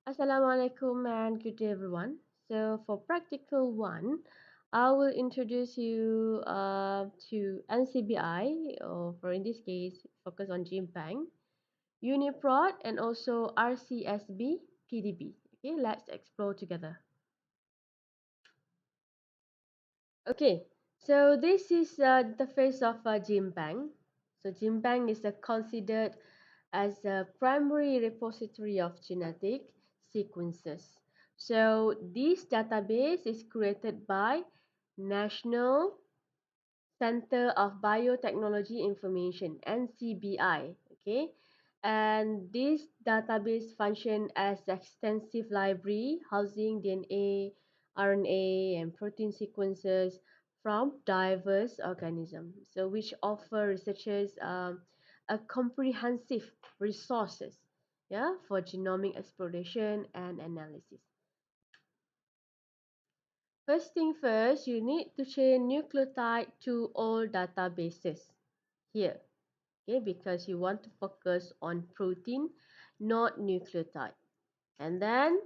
Assalamualaikum and good day everyone. So for practical one, I will introduce you to NCBI, or for in this case, focus on genbank, uniprot, and also rcsbpdb. Okay, let's explore together. Okay, so this is the face of genbank. So genbank is considered as a primary repository of genetic sequences. So this database is created by National Center of Biotechnology Information, NCBI. Okay, and this database function as extensive library housing DNA, RNA, and protein sequences from diverse organisms. So which offer researchers a comprehensive resources, yeah, for genomic exploration and analysis. First thing first, you need to change nucleotide to all databases here, okay, because you want to focus on protein, not nucleotide. And then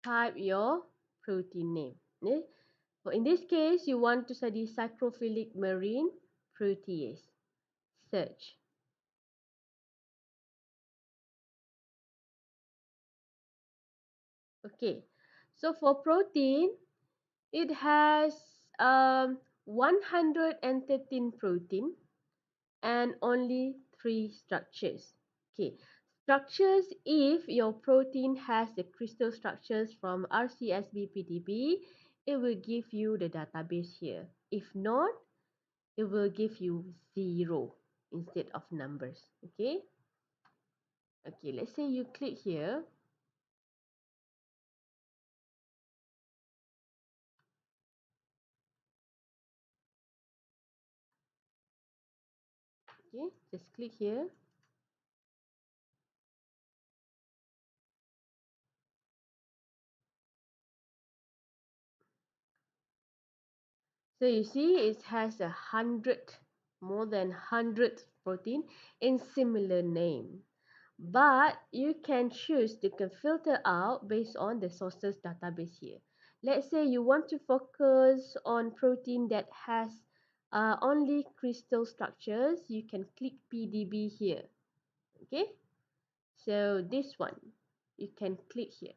type your protein name. Okay? So in this case, you want to study cycrophilic marine protease. Search. Okay. So for protein, it has 113 protein and only 3 structures. Okay, structures, if your protein has the crystal structures from rcsbpdb, it will give you the database here. If not, it will give you 0 instead of numbers. Okay, okay, let's say you click here. Okay, just click here. So you see it has 100, more than 100 protein in similar name. But you can choose to filter out based on the sources database here. Let's say you want to focus on protein that has only crystal structures. You can click PDB here. Okay, so this one you can click here.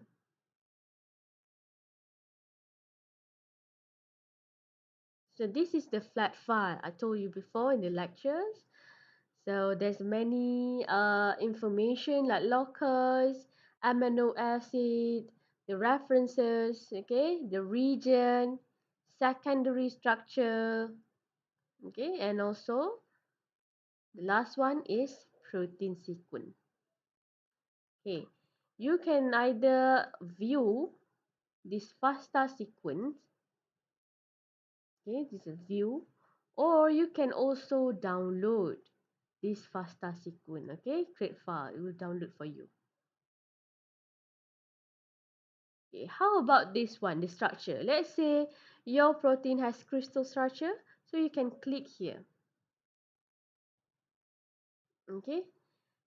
So this is the flat file I told you before in the lectures. So there's many information like locus, amino acid, the references, okay, the region, secondary structure, okay, and also the last one is protein sequence. Okay, you can either view this FASTA sequence, okay, this is a view, or you can also download this FASTA sequence, okay, create file, it will download for you. Okay, how about this one, the structure? Let's say your protein has crystal structure, so you can click here. Okay,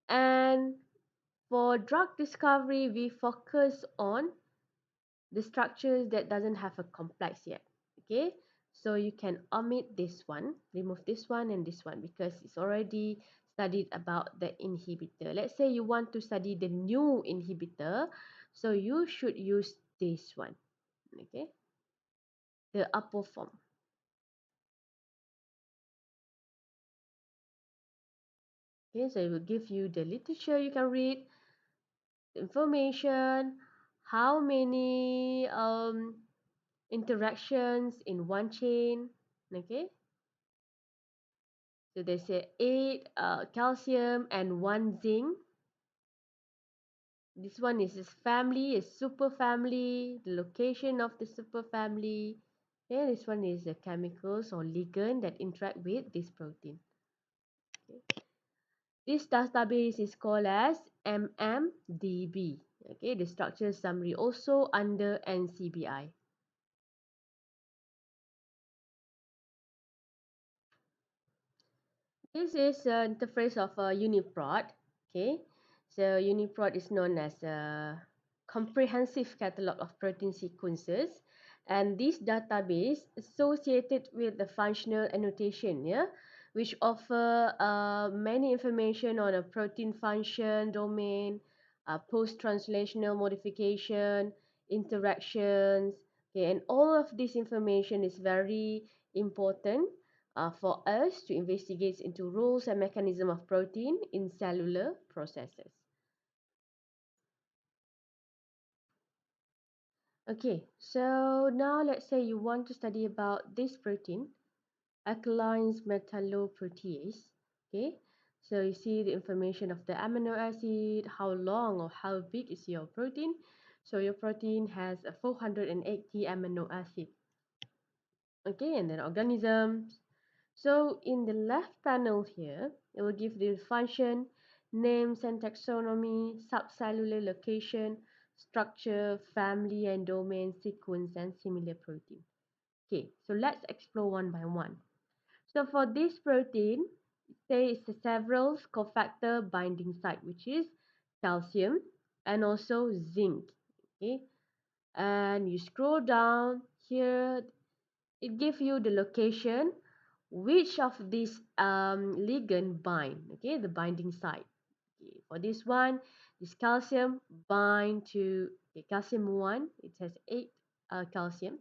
and for drug discovery, we focus on the structures that doesn't have a complex yet. Okay, so you can omit this one, remove this one and this one because it's already studied about the inhibitor. Let's say you want to study the new inhibitor, so you should use this one. Okay, the upper form. Okay, so it will give you the literature you can read, information, how many interactions in one chain. Okay, so they say 8 calcium and 1 zinc. This one is this family, is super family, the location of the super family. Okay, this one is the chemicals or ligand that interact with this protein. Okay. This database is called as MMDB. Okay, the structure summary also under NCBI. This is interface of a uniprot. Okay, So uniprot is known as a comprehensive catalog of protein sequences, and this database associated with the functional annotation, yeah, which offer many information on a protein function domain, post-translational modification, interactions. Okay, and all of this information is very important for us to investigate into rules and mechanism of protein in cellular processes. Okay, so now let's say you want to study about this protein, alkaline metalloprotease. Okay, so you see the information of the amino acid, how long or how big is your protein. So your protein has a 480 amino acid. Okay, and then organisms. So in the left panel here, it will give the function, names and taxonomy, subcellular location, structure, family and domain, sequence, and similar protein. Okay, so let's explore one by one. So for this protein, there is several cofactor binding site, which is calcium and also zinc. Okay, and you scroll down here, it gives you the location which of these ligand bind, okay, the binding site. Okay, for this one, this calcium bind to calcium 1, it has 8 calcium.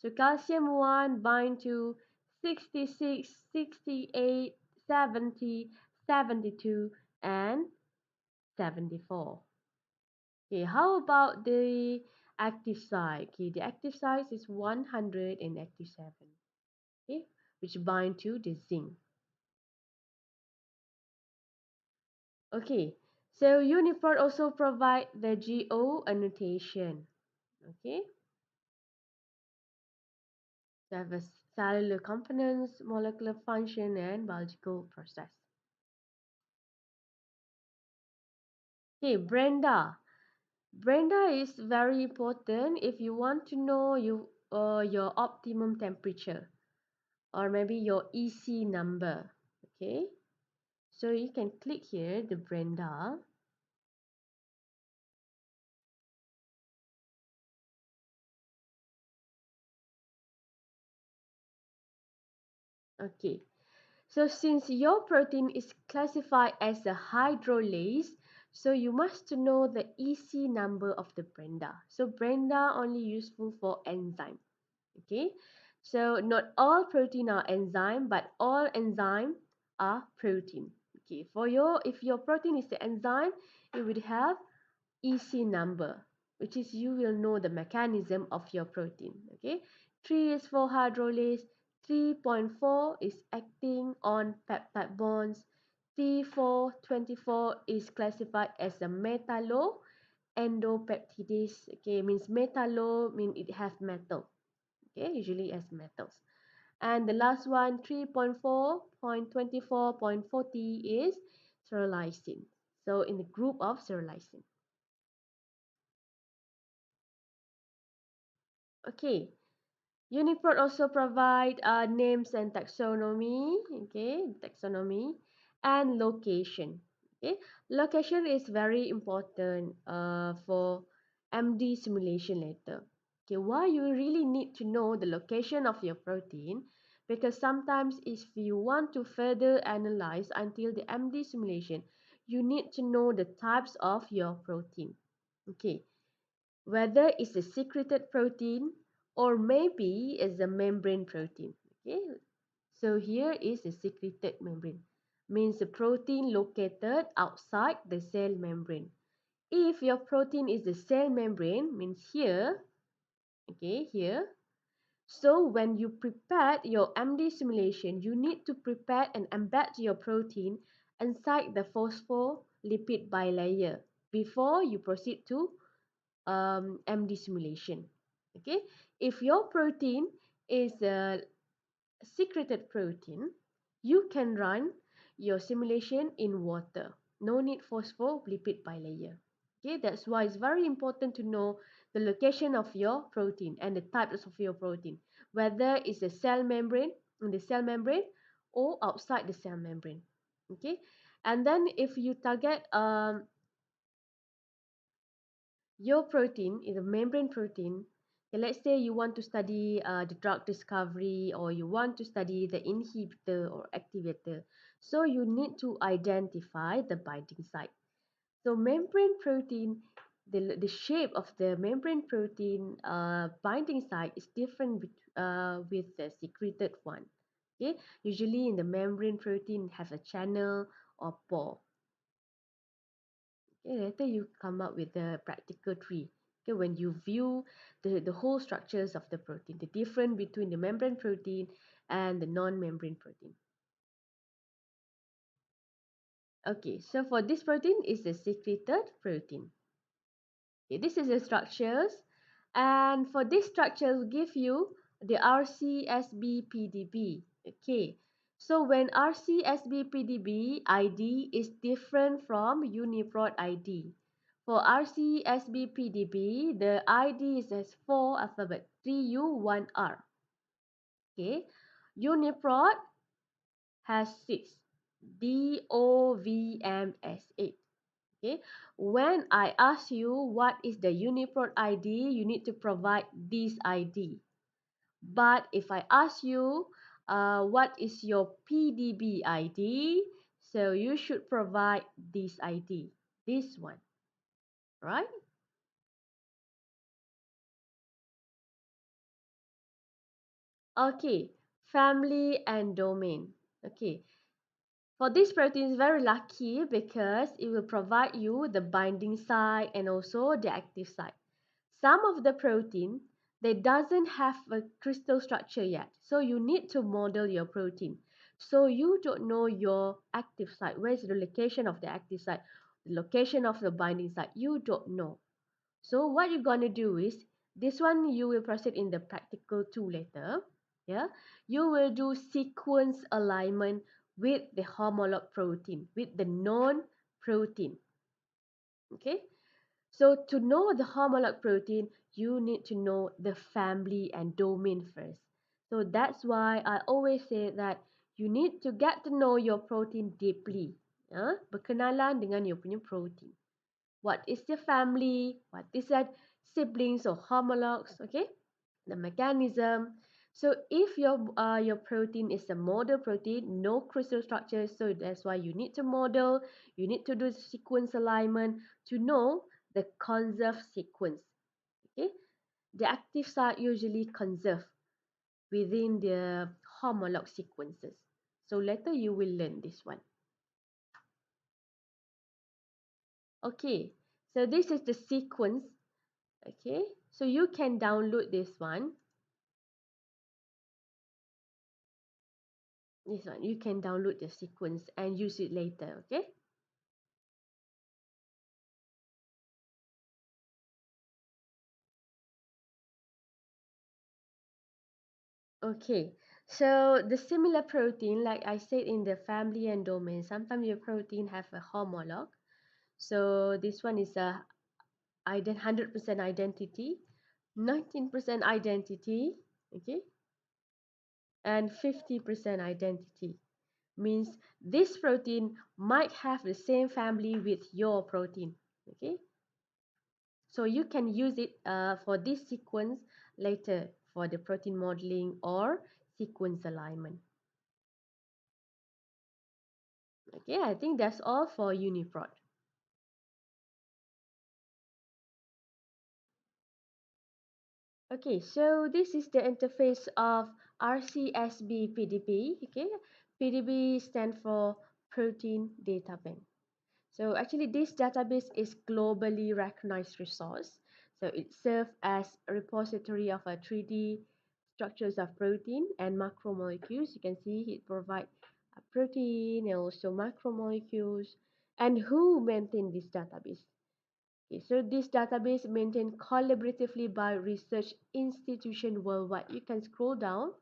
So calcium 1 bind to 66, 68, 70, 72, and 74. Okay, how about the active site? Okay, the active site is 100 and active 7. Okay, which bind to the zinc. Okay, so uniprot also provide the GO annotation. Okay, so have a cellular components, molecular function, and biological process. Okay, Brenda. Brenda is very important if you want to know your optimum temperature or maybe your EC number. Okay, so you can click here the Brenda. Okay, so since your protein is classified as a hydrolase, so you must know the EC number of the Brenda. So Brenda only useful for enzyme. Okay, so not all protein are enzyme, but all enzyme are protein. Okay, if your protein is the enzyme, it would have EC number, which is you will know the mechanism of your protein. Okay, 3 is for hydrolase, 3.4 is acting on peptide bonds, T424 is classified as a metallo endopeptidase. Okay, means metallo means it has metal. Okay, usually as metals. And the last one, 3.4.24.40 is cerulizin. So in the group of cerulizin. Okay, uniprot also provide names and taxonomy, okay, taxonomy and location. Okay, location is very important for MD simulation later. Okay, why you really need to know the location of your protein? Because sometimes if you want to further analyze until the MD simulation, you need to know the types of your protein. Okay, whether it's a secreted protein or maybe it's a membrane protein. Okay, so here is a secreted membrane, means a protein located outside the cell membrane. If your protein is the cell membrane, means here, okay, here. So when you prepare your MD simulation, you need to prepare and embed your protein inside the phospholipid bilayer before you proceed to MD simulation. Okay, if your protein is a secreted protein, you can run your simulation in water. No need phospholipid bilayer. Okay, that's why it's very important to know the location of your protein and the types of your protein, whether it's a cell membrane, in the cell membrane, or outside the cell membrane. Okay, and then if you target Your protein is a membrane protein. Okay, let's say you want to study the drug discovery, or you want to study the inhibitor or activator. So you need to identify the binding site. So membrane protein, the shape of the membrane protein binding site is different with the secreted one. Okay, usually in the membrane protein have a channel or pore. Okay, later you come up with the practical tree. Okay, when you view the whole structures of the protein, the difference between the membrane protein and the non-membrane protein. Okay, so for this protein is the secreted protein. Okay, this is the structures, and for this structure we give you the rcsbpdb. Okay, so when rcsbpdb id is different from uniprot id. For rcsbpdb, the id is as 4 alphabet 3u1r. Okay, uniprot has 6, dovms8. Okay, when I ask you what is the uniprot ID, you need to provide this ID. But if I ask you what is your PDB ID, so you should provide this ID, this one, right? Okay, family and domain. Okay, for this protein is very lucky because it will provide you the binding site and also the active site. Some of the protein, they doesn't have a crystal structure yet. So you need to model your protein. So you don't know your active site. Where's the location of the active site? The location of the binding site. You don't know. So what you're going to do is, this one you will proceed in the practical 2 later. Yeah, you will do sequence alignment with the homolog protein, with the known protein. Okay, so to know the homolog protein, you need to know the family and domain first. So that's why I always say that you need to get to know your protein deeply. Berkenalan dengan your punya protein. What is the family? What is that siblings or homologs? Okay, the mechanism. So if your protein is a model protein, no crystal structure, so that's why you need to model, you need to do sequence alignment to know the conserved sequence. Okay, the active site usually conserve within the homolog sequences. So later you will learn this one. Okay, so this is the sequence. Okay, so you can download this one. This one, you can download the sequence and use it later. Okay. Okay, so the similar protein, like I said in the family and domain, sometimes your protein have a homolog. So this one is a 100% identity, 19% identity, okay, and 50% identity. Means this protein might have the same family with your protein, okay. So you can use it for this sequence later for the protein modeling or sequence alignment. Okay, I think that's all for uniprot. Okay, so this is the interface of RCSB PDB. Okay, PDB stands for Protein Data Bank. So actually this database is globally recognized resource. So it serves as a repository of a 3D structures of protein and macromolecules. You can see it provides a protein and also macromolecules. And who maintain this database? Okay, so this database maintained collaboratively by research institutions worldwide. You can scroll down.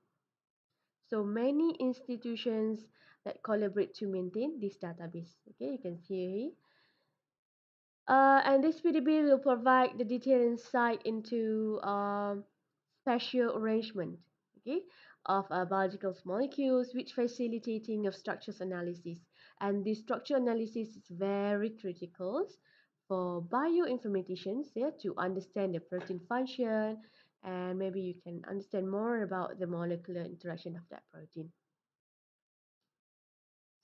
So many institutions that collaborate to maintain this database. Okay, you can see here. And this PDB will provide the detailed insight into spatial arrangement, okay, of biological molecules, which facilitating of structures analysis. And this structure analysis is very critical for bioinformaticians, yeah, to understand the protein function, and maybe you can understand more about the molecular interaction of that protein.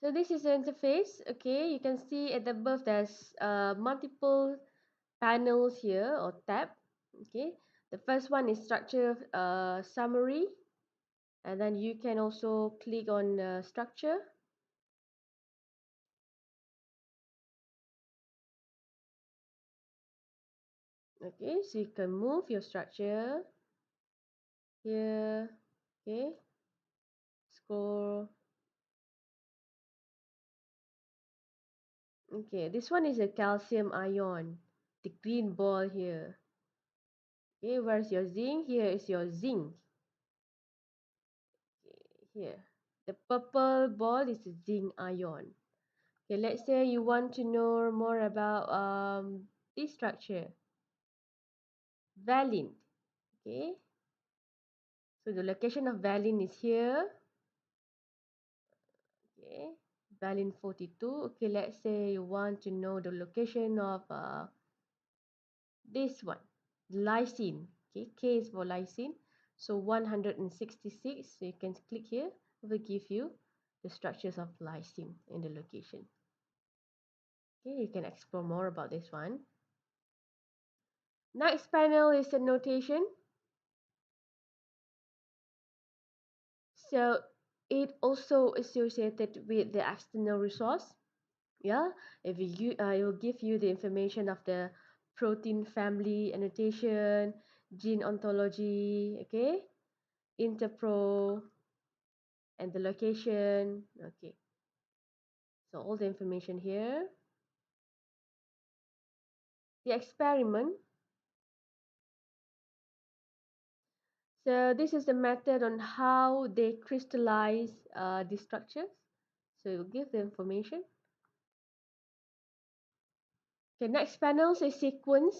So this is the interface. Okay, you can see at the above there's multiple panels here or tab. Okay, the first one is structure summary, and then you can also click on structure. Okay, so you can move your structure here. Okay, scroll. Okay, this one is a calcium ion, the green ball here. Okay, where's your zinc? Here is your zinc. Okay, here. The purple ball is the zinc ion. Okay, let's say you want to know more about this structure, valine. Okay, so the location of valine is here. Okay, valine 42. Okay, let's say you want to know the location of this one, lysine. Okay, K is for lysine. So 166. So you can click here. It will give you the structures of lysine in the location. Okay, you can explore more about this one. Next panel is the notation. So it also associated with the external resource. Yeah, if you it will give you the information of the protein family annotation, gene ontology, okay, interpro, and the location. Okay, so all the information here. The experiment. So this is the method on how they crystallize the structures. So you give the information. The next panel is sequence,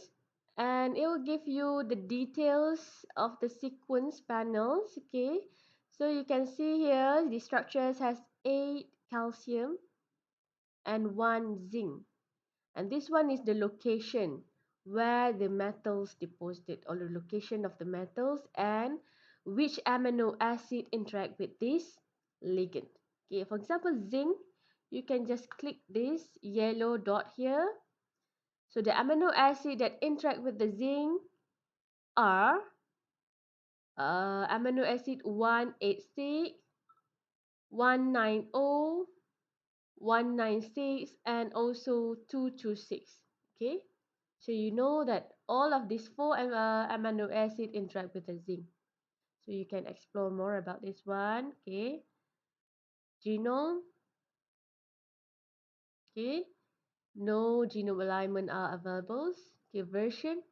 and it will give you the details of the sequence panels. Okay, so you can see here the structures has 8 calcium and 1 zinc, and this one is the location where the metals deposited, or the location of the metals, and which amino acid interact with this ligand. Okay, for example, zinc, you can just click this yellow dot here. So the amino acid that interact with the zinc are amino acid 186, 190, 196, and also 226. Okay, so you know that all of these four amino acid interact with the zinc. So you can explore more about this one. Okay, genome. Okay, no genome alignment are available. Okay, version.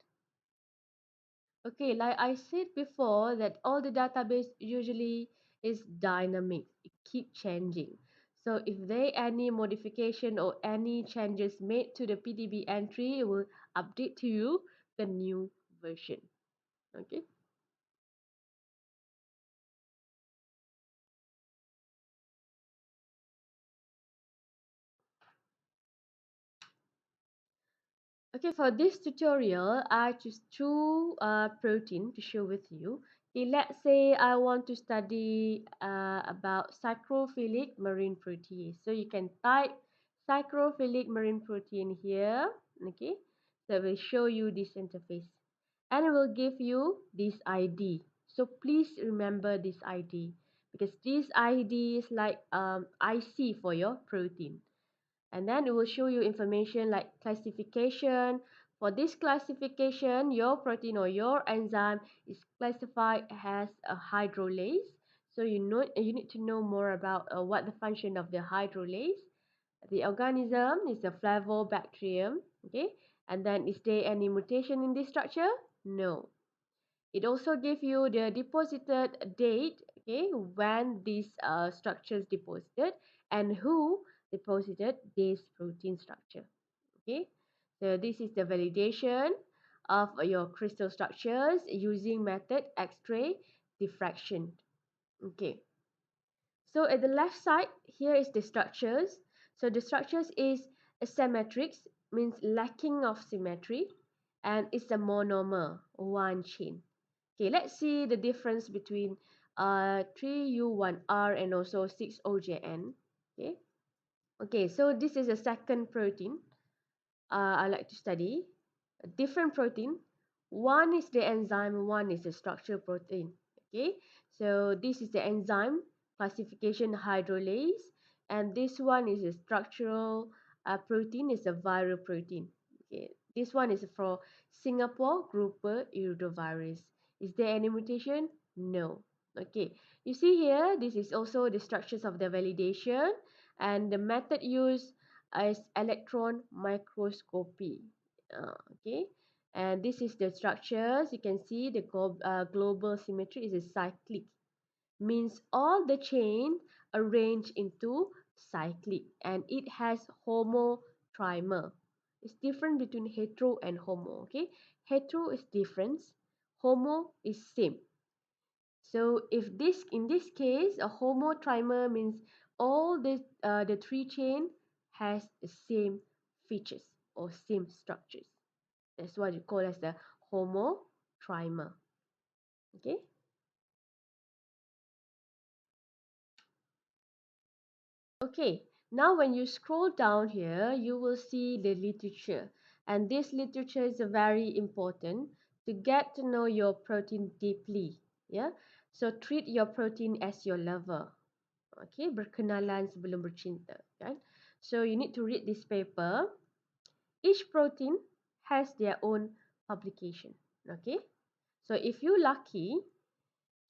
Okay, like I said before, that all the database usually is dynamic. It keep changing. So if there any modification or any changes made to the PDB entry, it will update to you the new version. Okay. Okay, for this tutorial, I choose two protein to share with you. Okay, let's say I want to study about saccharophilic marine protease. So you can type saccharophilic marine protein here. Okay, so it will show you this interface, and it will give you this ID. So please remember this ID, because this ID is like IC for your protein. And then it will show you information like classification. For this classification, your protein or your enzyme is classified as a hydrolase. So you need to know more about what the function of the hydrolase. The organism is a flavobacterium. Okay, and then is there any mutation in this structure? No. It also gives you the deposited date, okay, when these structures deposited, and who deposited this protein structure. Okay, so this is the validation of your crystal structures using method X-ray diffraction. Okay, so at the left side, here is the structures. So the structures is asymmetric. means lacking of symmetry, and it's a monomer, one chain. Okay, let's see the difference between 3U1R and also 6OJN. Okay, okay, so this is a second protein I like to study. A different protein. One is the enzyme, one is the structure protein. Okay, so this is the enzyme classification hydrolase, and this one is a structural protein, is a viral protein. Okay, this one is for Singapore grouper iridovirus. Is there any mutation? No. Okay, you see here, this is also the structures of the validation, and the method used is electron microscopy. Okay, and this is the structures. You can see the global symmetry is a cyclic, means all the chain arranged into cyclic, and it has homotrimer. It's different between hetero and homo. Okay, hetero is difference, homo is same. So if this, in this case, a homotrimer means all the three chain has the same features or same structures. That's what you call as the homotrimer. Okay. Okay. Now when you scroll down here, you will see the literature, and this literature is very important to get to know your protein deeply. Yeah. So treat your protein as your lover. Okay, berkenalan sebelum bercinta, kan? So you need to read this paper. Each protein has their own publication. Okay, so if you lucky,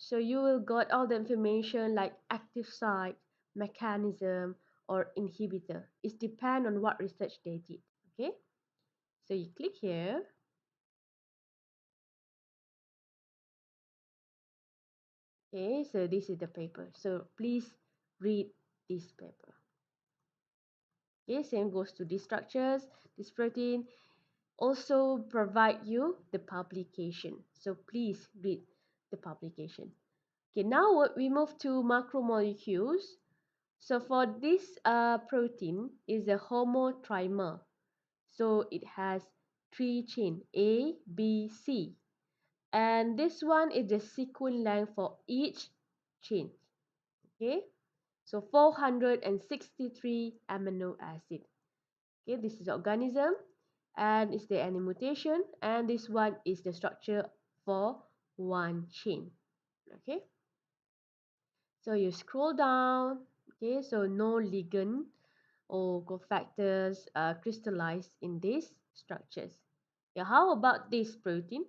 so you will got all the information like active site, mechanism, or inhibitor. It depends on what research they did. Okay, so you click here. Okay, so this is the paper. So please read this paper. Okay, same goes to these structures, this protein. Also provide you the publication. So please read the publication. Okay, now we move to macromolecules. So for this protein is a homotrimer. So it has three chain A, B, C. And this one is the sequence length for each chain. Okay, so 463 amino acid. Okay, this is the organism, and is there any mutation, and this one is the structure for one chain. Okay, so you scroll down. Okay, so no ligand or cofactors crystallized in these structures. Yeah, how about this protein?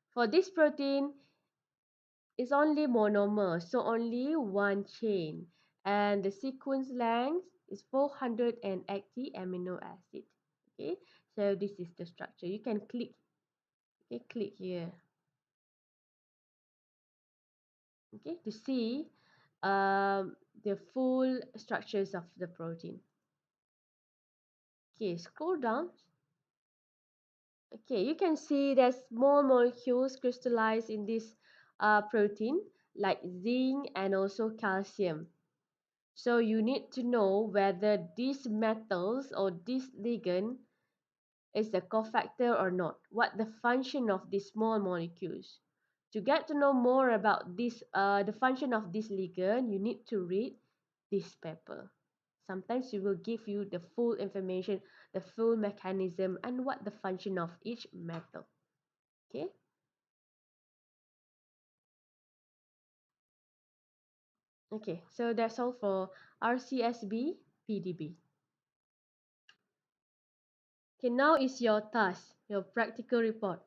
For this protein, it's only monomer, so only one chain, and the sequence length is 480 amino acid. Okay, so this is the structure. You can click. Okay, click here. Okay, to see the full structures of the protein. Okay, scroll down. Okay, you can see there's small molecules crystallized in this protein, like zinc and also calcium. So you need to know whether these metals or this ligand is a cofactor or not. What the function of these small molecules. To get to know more about this, the function of this ligand, you need to read this paper. Sometimes it will give you the full information, the full mechanism, and what the function of each metal. Okay. Okay, so that's all for RCSB PDB. Okay, now is your task, your practical report.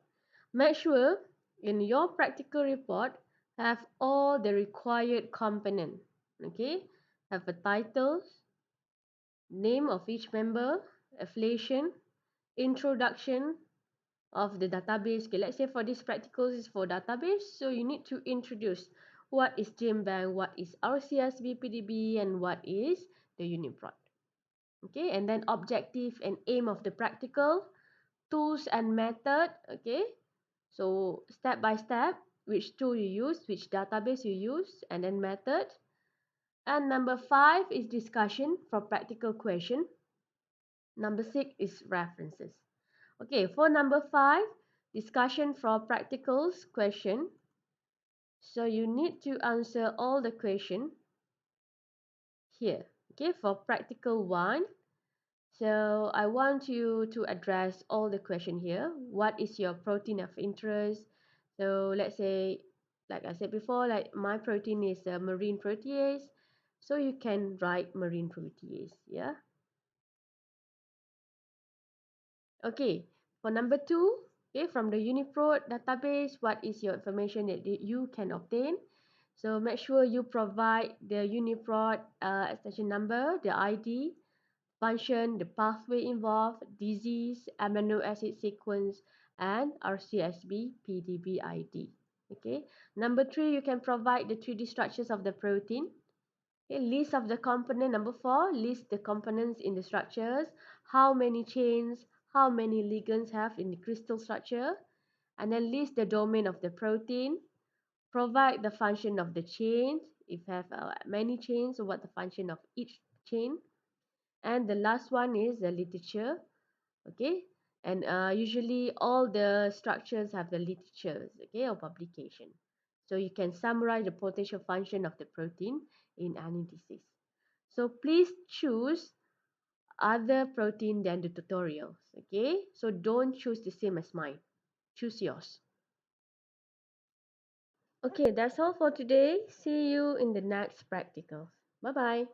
Make sure in your practical report have all the required component. Okay, have a title, name of each member, affiliation, introduction of the database. Okay, let's say for this practicals is for database, so you need to introduce what is genbank, what is rcsbpdb, and what is the uniprot. Okay, and then objective and aim of the practical, tools and method. Okay, so step by step, which tool you use, which database you use, and then method. And number 5 is discussion for practical question. Number 6 is references. Okay, for number 5, discussion for practicals question. So you need to answer all the question here. Okay, for practical 1, so I want you to address all the question here. What is your protein of interest? So let's say, like I said before, like my protein is a marine protease. So you can write marine protease, yeah. Okay, for number 2, okay, from the uniprot database, what is your information that you can obtain? So make sure you provide the uniprot extension number, the ID, function, the pathway involved, disease, amino acid sequence, and rcsb pdb ID. Okay. Number 3, you can provide the 3D structures of the protein. Okay. List of the component. Number 4, list the components in the structures. How many chains, how many ligands have in the crystal structure, and then list the domain of the protein. Provide the function of the chains. If you have many chains, so what the function of each chain. And the last one is the literature. Okay, and usually all the structures have the literatures, okay, or publication. So you can summarize the potential function of the protein in any disease. So please choose other protein than the tutorials. Okay, so don't choose the same as mine, choose yours. Okay, that's all for today. See you in the next practicals. Bye bye.